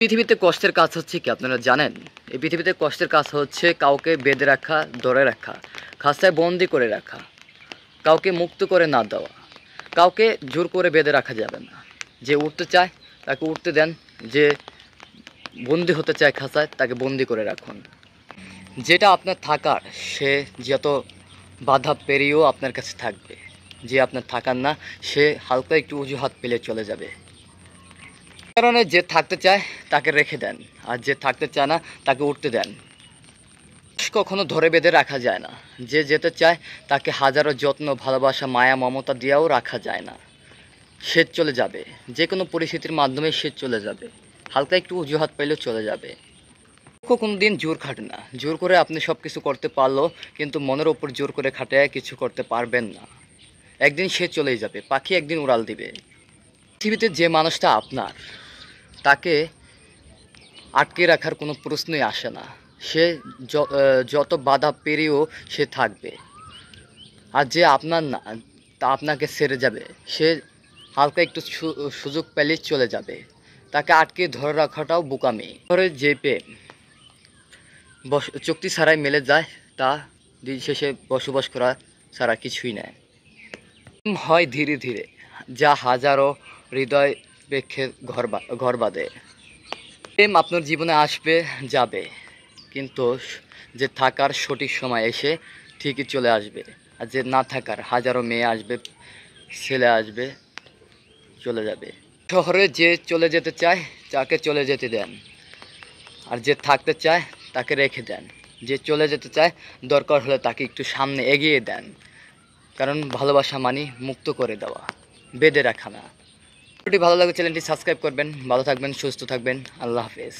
পৃথিবীতে কষ্টের কাজ হচ্ছে কি আপনারা জানেন? এই পৃথিবীতে কষ্টের কাজ হচ্ছে কাউকে বেঁধে রাখা, ধরে রাখা, খাঁচায় বন্দি করে রাখা, কাউকে মুক্ত করে না দেওয়া। কাউকে জোর করে বেঁধে রাখা যাবে না। যে উঠতে চায় তাকে উঠতে দেন, যে বন্দি হতে চায় খাঁচায় তাকে বন্দি করে রাখুন। যেটা আপনার থাকার সে যত বাধা পেরিয়েও আপনার কাছে থাকবে, যে আপনার থাকার না সে হালকা একটু অজুহাত পেলে চলে যাবে। কারণে যে থাকতে চায় তাকে রেখে দেন, আর যে থাকতে চায় না তাকে উঠতে দেন। কখনো ধরে বেঁধে রাখা যায় না। যে যেতে চায় তাকে হাজারো যত্ন, ভালোবাসা, মায়া, মমতা দিয়েও রাখা যায় না। সে চলে যাবে, যে কোনো পরিস্থিতির মাধ্যমে সে চলে যাবে, হালকা একটু অজুহাত পেলেও চলে যাবে। কোনো দিন জোর খাটে না। জোর করে আপনি সব কিছু করতে পারলেও কিন্তু মনের ওপর জোর করে খাটায় কিছু করতে পারবেন না। একদিন সে চলেই যাবে, পাখি একদিন উড়াল দিবে। পৃথিবীতে যে মানুষটা আপনার, তাকে আটকে রাখার কোনো প্রশ্নই আসে না। সে যত বাধা পেরিয়েও সে থাকবে। আর যে আপনার না, তা আপনাকে ছেড়ে যাবে, সে হালকা একটু সুযোগ পেলেই চলে যাবে। তাকে আটকে ধরে রাখাটাও বোকামি। ধরে যে প্রেম চুক্তি ছাড়াই মেলে যায়, তা দিন শেষে বসবাস করা ছাড়া কিছুই নেয়। হয় ধীরে ধীরে, যা হাজারো হৃদয় পেক্ষে ঘর বাঁধে। প্রেম আপনার জীবনে আসবে যাবে, কিন্তু যে থাকার সঠিক সময় এসে ঠিকই চলে আসবে। আর যে না থাকার হাজারো মেয়ে আসবে, ছেলে আসবে, চলে যাবে। শহরে যে চলে যেতে চায় তাকে চলে যেতে দেন, আর যে থাকতে চায় তাকে রেখে দেন। যে চলে যেতে চায় দরকার হলে তাকে একটু সামনে এগিয়ে দেন। কারণ ভালোবাসা মানে মুক্ত করে দেওয়া, বেঁধে রাখা না। ভিডিওটি ভালো লাগে চ্যানেলটি সাবস্ক্রাইব করবেন। ভালো থাকবেন, সুস্থ থাকবেন। আল্লাহ হাফেজ।